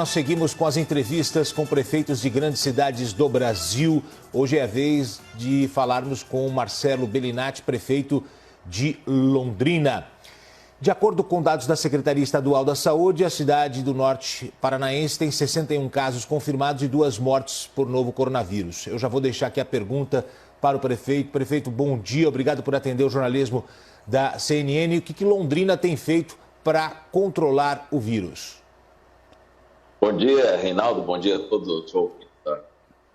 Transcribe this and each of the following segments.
nós seguimos com as entrevistas com prefeitos de grandes cidades do Brasil. Hoje é a vez de falarmos com o Marcelo Bellinati, prefeito de Londrina. De acordo com dados da Secretaria Estadual da Saúde, a cidade do norte paranaense tem 61 casos confirmados e 2 mortes por novo coronavírus. Eu já vou deixar aqui a pergunta para o prefeito. Prefeito, bom dia, obrigado por atender o jornalismo da CNN. O que Londrina tem feito para controlar o vírus? Bom dia, Reinaldo. Bom dia a todos os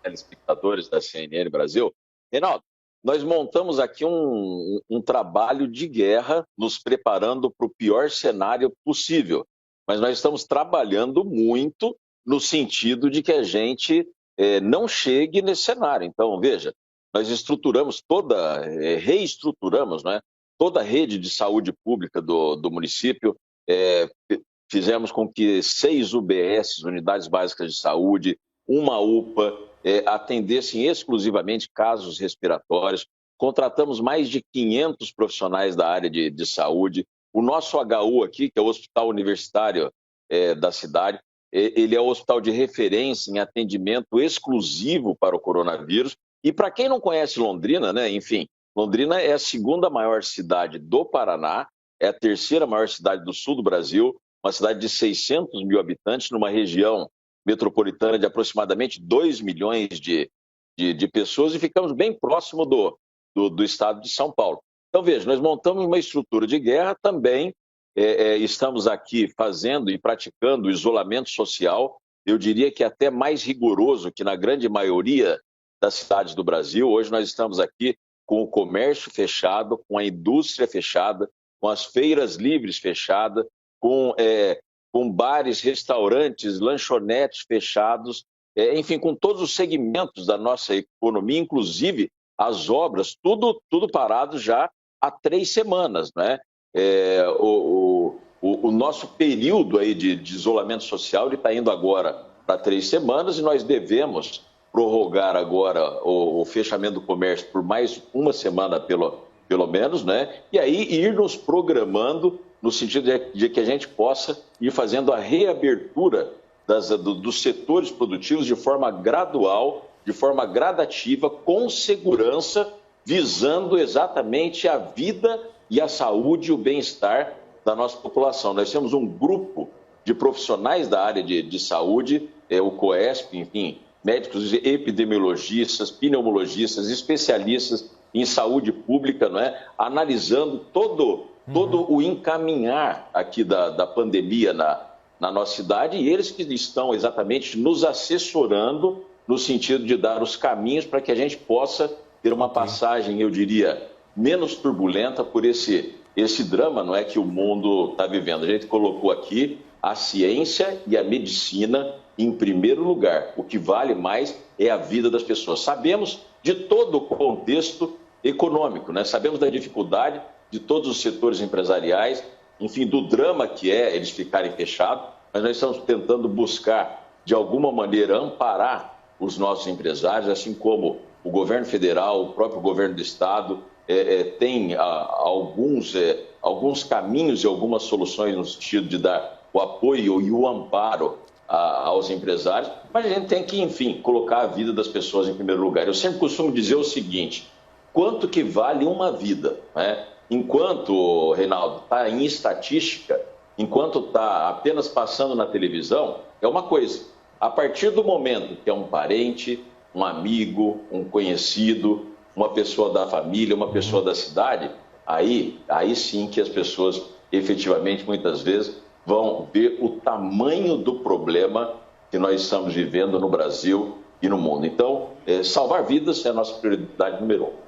telespectadores da CNN Brasil. Reinaldo, nós montamos aqui um trabalho de guerra, nos preparando para o pior cenário possível. Mas nós estamos trabalhando muito no sentido de que a gente não chegue nesse cenário. Então, veja, nós reestruturamos, né, toda a rede de saúde pública do município. Fizemos com que 6 UBS, Unidades Básicas de Saúde, uma UPA, atendessem exclusivamente casos respiratórios. Contratamos mais de 500 profissionais da área de saúde. O nosso HU aqui, que é o Hospital Universitário da cidade, ele é o hospital de referência em atendimento exclusivo para o coronavírus. E para quem não conhece Londrina, né, enfim, Londrina é a 2ª maior cidade do Paraná, é a 3ª maior cidade do sul do Brasil, uma cidade de 600 mil habitantes, numa região metropolitana de aproximadamente 2 milhões de pessoas, e ficamos bem próximo do estado de São Paulo. Então, veja, nós montamos uma estrutura de guerra, também estamos aqui fazendo e praticando o isolamento social, eu diria que até mais rigoroso que na grande maioria das cidades do Brasil. Hoje nós estamos aqui com o comércio fechado, com a indústria fechada, com as feiras livres fechadas, com bares, restaurantes, lanchonetes fechados, enfim, com todos os segmentos da nossa economia, inclusive as obras, tudo parado já há 3 semanas, né? O nosso período aí de isolamento social está indo agora para 3 semanas, e nós devemos prorrogar agora o fechamento do comércio por mais uma semana, pelo menos, né? E aí ir nos programando no sentido de que a gente possa ir fazendo a reabertura dos setores produtivos de forma gradual, de forma gradativa, com segurança, visando exatamente a vida e a saúde e o bem-estar da nossa população. Nós temos um grupo de profissionais da área de saúde, o COESP, enfim, médicos, epidemiologistas, pneumologistas, especialistas em saúde pública, não é? Analisando todo o encaminhar aqui da pandemia na nossa cidade, e eles que estão exatamente nos assessorando no sentido de dar os caminhos para que a gente possa ter uma passagem, eu diria, menos turbulenta por esse drama, não é, que o mundo está vivendo. A gente colocou aqui a ciência e a medicina em primeiro lugar. O que vale mais é a vida das pessoas. Sabemos de todo o contexto econômico, né? Sabemos da dificuldade de todos os setores empresariais, enfim, do drama que é eles ficarem fechados, mas nós estamos tentando buscar, de alguma maneira, amparar os nossos empresários, assim como o governo federal, o próprio governo do estado tem alguns caminhos e algumas soluções no sentido de dar o apoio e o amparo aos empresários, mas a gente tem que, enfim, colocar a vida das pessoas em primeiro lugar. Eu sempre costumo dizer o seguinte: quanto que vale uma vida, né? Enquanto, Reinaldo, está em estatística, enquanto está apenas passando na televisão, é uma coisa. A partir do momento que é um parente, um amigo, um conhecido, uma pessoa da família, uma pessoa da cidade, aí sim que as pessoas efetivamente, muitas vezes, vão ver o tamanho do problema que nós estamos vivendo no Brasil e no mundo. Então, salvar vidas é a nossa prioridade número 1.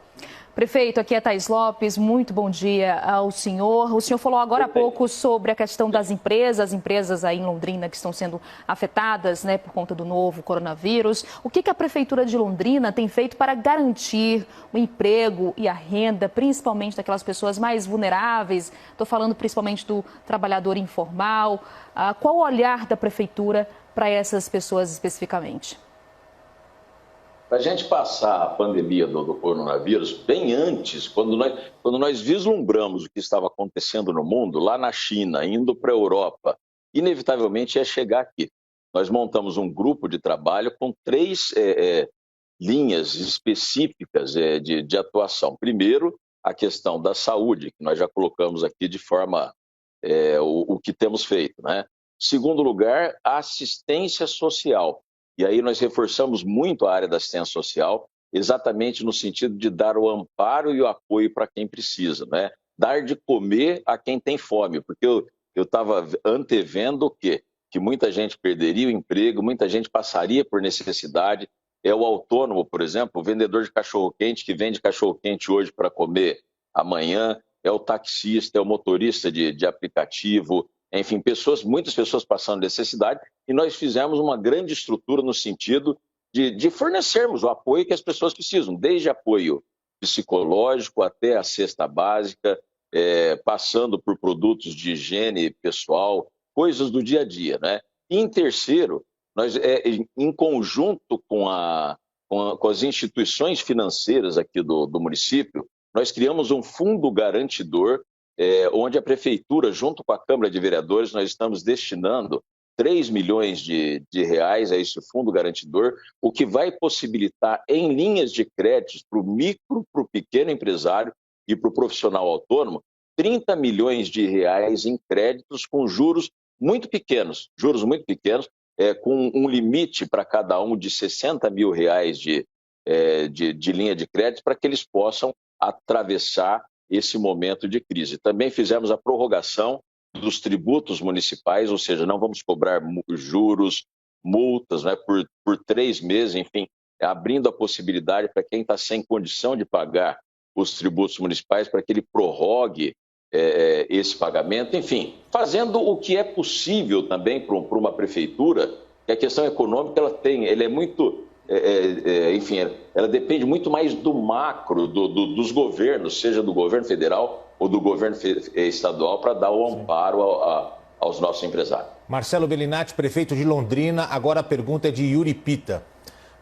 Prefeito, aqui é Thaís Lopes, muito bom dia ao senhor. O senhor falou agora há pouco sobre a questão das empresas aí em Londrina que estão sendo afetadas, né, por conta do novo coronavírus. O que a Prefeitura de Londrina tem feito para garantir o emprego e a renda, principalmente daquelas pessoas mais vulneráveis? Estou falando principalmente do trabalhador informal. Qual o olhar da Prefeitura para essas pessoas especificamente? Para a gente passar a pandemia do coronavírus, bem antes, quando nós vislumbramos o que estava acontecendo no mundo, lá na China, indo para a Europa, inevitavelmente ia chegar aqui. nós montamos um grupo de trabalho com 3 linhas específicas de atuação. Primeiro, a questão da saúde, que nós já colocamos aqui de forma o que temos feito, né? Segundo lugar, a assistência social. E aí nós reforçamos muito a área da assistência social, exatamente no sentido de dar o amparo e o apoio para quem precisa, né? Dar de comer a quem tem fome, porque eu estava antevendo o quê? Que muita gente perderia o emprego, muita gente passaria por necessidade. É o autônomo, por exemplo, o vendedor de cachorro-quente que vende cachorro-quente hoje para comer amanhã, é o taxista, é o motorista de aplicativo, enfim, muitas pessoas passando necessidade, e nós fizemos uma grande estrutura no sentido de fornecermos o apoio que as pessoas precisam, desde apoio psicológico até a cesta básica, passando por produtos de higiene pessoal, coisas do dia a dia, né? E em terceiro, nós, em conjunto com as instituições financeiras aqui do município, nós criamos um fundo garantidor, onde a Prefeitura, junto com a Câmara de Vereadores, nós estamos destinando 3 milhões de reais a esse fundo garantidor, o que vai possibilitar em linhas de créditos para o micro, para o pequeno empresário e para o profissional autônomo, 30 milhões de reais em créditos com juros muito pequenos, com um limite para cada um de 60 mil reais de linha de crédito, para que eles possam atravessar esse momento de crise. Também fizemos a prorrogação dos tributos municipais, ou seja, não vamos cobrar juros, multas, né, por 3 meses, enfim, abrindo a possibilidade para quem está sem condição de pagar os tributos municipais, para que ele prorrogue esse pagamento, enfim, fazendo o que é possível também para uma prefeitura, que a questão econômica ela é muito, enfim, ela depende muito mais do macro, dos governos, seja do governo federal ou do governo estadual, para dar o amparo aos nossos empresários. Marcelo Bellinati, prefeito de Londrina, agora a pergunta é de Yuri Pita.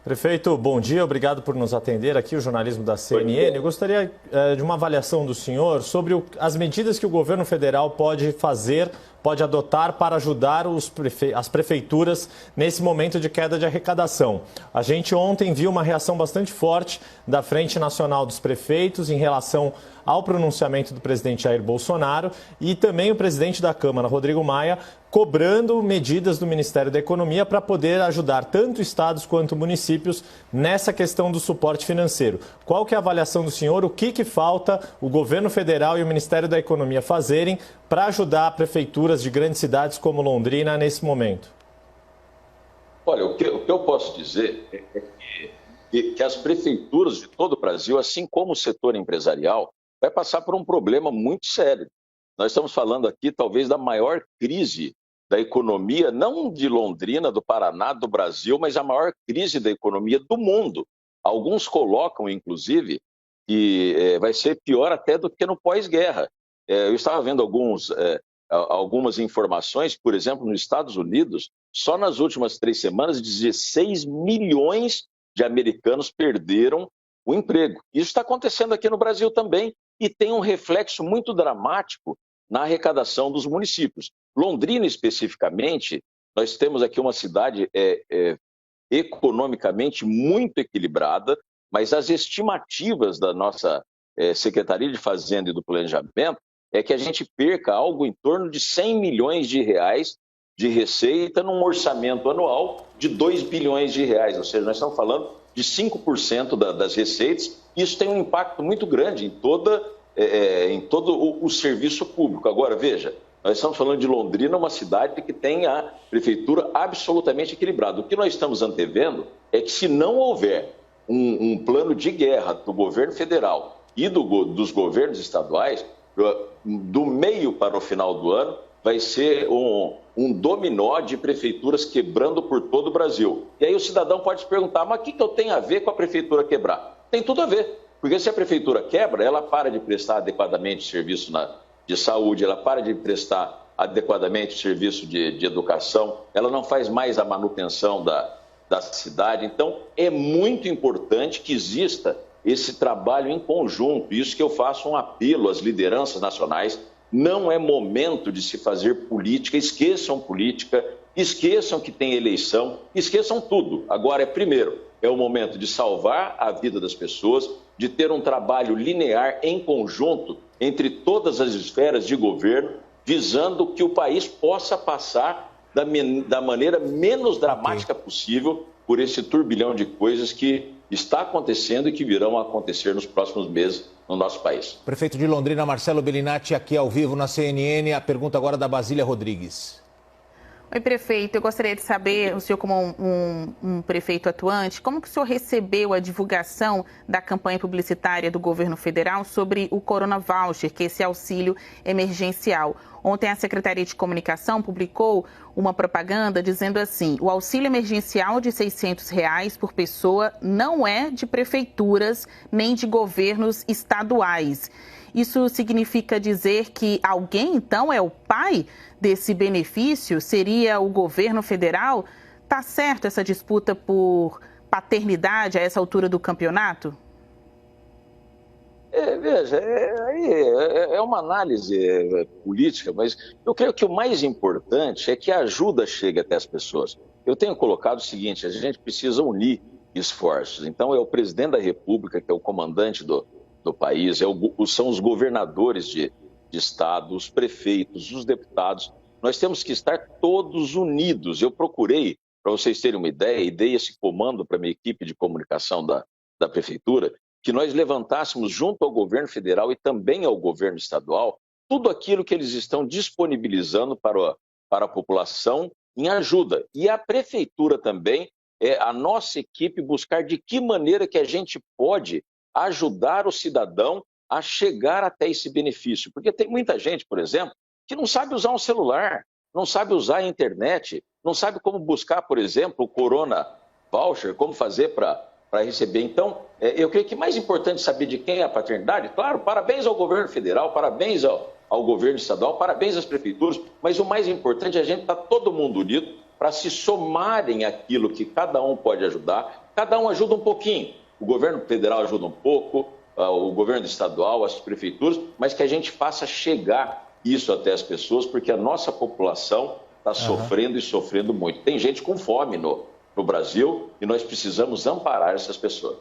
Prefeito, bom dia, obrigado por nos atender aqui, o jornalismo da CNN. Eu gostaria de uma avaliação do senhor sobre as medidas que o governo federal pode adotar para ajudar as prefeituras nesse momento de queda de arrecadação. A gente ontem viu uma reação bastante forte da Frente Nacional dos Prefeitos em relação ao pronunciamento do presidente Jair Bolsonaro e também o presidente da Câmara, Rodrigo Maia, cobrando medidas do Ministério da Economia para poder ajudar tanto estados quanto municípios nessa questão do suporte financeiro. Qual que é a avaliação do senhor? O que falta o governo federal e o Ministério da Economia fazerem para ajudar prefeituras de grandes cidades como Londrina nesse momento? Olha, o que eu posso dizer é que as prefeituras de todo o Brasil, assim como o setor empresarial, vai passar por um problema muito sério. Nós estamos falando aqui, talvez, da maior crise da economia, não de Londrina, do Paraná, do Brasil, mas a maior crise da economia do mundo. Alguns colocam, inclusive, que vai ser pior até do que no pós-guerra. Eu estava vendo algumas informações, por exemplo, nos Estados Unidos, só nas últimas 3 semanas, 16 milhões de americanos perderam o emprego. Isso está acontecendo aqui no Brasil também e tem um reflexo muito dramático na arrecadação dos municípios. Londrina, especificamente, nós temos aqui uma cidade economicamente muito equilibrada, mas as estimativas da nossa Secretaria de Fazenda e do Planejamento é que a gente perca algo em torno de 100 milhões de reais de receita num orçamento anual de 2 bilhões de reais, ou seja, nós estamos falando de 5% das receitas. Isso tem um impacto muito grande em todo o serviço público. Agora, veja, nós estamos falando de Londrina, uma cidade que tem a prefeitura absolutamente equilibrada. O que nós estamos antevendo é que, se não houver um plano de guerra do governo federal e dos governos estaduais, do meio para o final do ano, vai ser um dominó de prefeituras quebrando por todo o Brasil. E aí o cidadão pode se perguntar, mas o que eu tenho a ver com a prefeitura quebrar? Tem tudo a ver, porque se a prefeitura quebra, ela para de prestar adequadamente serviço de saúde, ela para de prestar adequadamente serviço de educação, ela não faz mais a manutenção da cidade. Então, é muito importante que exista esse trabalho em conjunto. Isso que eu faço um apelo às lideranças nacionais. Não é momento de se fazer política, esqueçam política, esqueçam que tem eleição, esqueçam tudo. Agora, primeiro, é o momento de salvar a vida das pessoas, de ter um trabalho linear em conjunto entre todas as esferas de governo, visando que o país possa passar da maneira menos dramática possível por esse turbilhão de coisas que está acontecendo e que virão a acontecer nos próximos meses no nosso país. Prefeito de Londrina, Marcelo Bellinati, aqui ao vivo na CNN. A pergunta agora da Basília Rodrigues. Oi, prefeito. Eu gostaria de saber, o senhor como um prefeito atuante, como que o senhor recebeu a divulgação da campanha publicitária do governo federal sobre o Corona Voucher, que é esse auxílio emergencial? Ontem a Secretaria de Comunicação publicou uma propaganda dizendo assim: o auxílio emergencial de R$ 600 por pessoa não é de prefeituras nem de governos estaduais. Isso significa dizer que alguém, então, é o pai desse benefício? Seria o governo federal? Tá certo essa disputa por paternidade a essa altura do campeonato? Veja, é uma análise política, mas eu creio que o mais importante é que a ajuda chegue até as pessoas. Eu tenho colocado o seguinte: a gente precisa unir esforços. Então, é o presidente da República, que é o comandante do país, são os governadores de estado, os prefeitos, os deputados. Nós temos que estar todos unidos. Eu procurei, para vocês terem uma ideia, e dei esse comando para a minha equipe de comunicação da prefeitura, que nós levantássemos junto ao governo federal e também ao governo estadual tudo aquilo que eles estão disponibilizando para a população em ajuda. E a prefeitura também, a nossa equipe, buscar de que maneira que a gente pode ajudar o cidadão a chegar até esse benefício. Porque tem muita gente, por exemplo, que não sabe usar um celular, não sabe usar a internet, não sabe como buscar, por exemplo, o Corona Voucher, como fazer para receber. Então, eu creio que mais importante saber de quem é a paternidade. Claro, parabéns ao governo federal, parabéns ao governo estadual, parabéns às prefeituras, mas o mais importante é a gente estar todo mundo unido para se somarem aquilo que cada um pode ajudar. Cada um ajuda um pouquinho. O governo federal ajuda um pouco, o governo estadual, as prefeituras, mas que a gente faça chegar isso até as pessoas, porque a nossa população está sofrendo e sofrendo muito. Tem gente com fome no Brasil e nós precisamos amparar essas pessoas.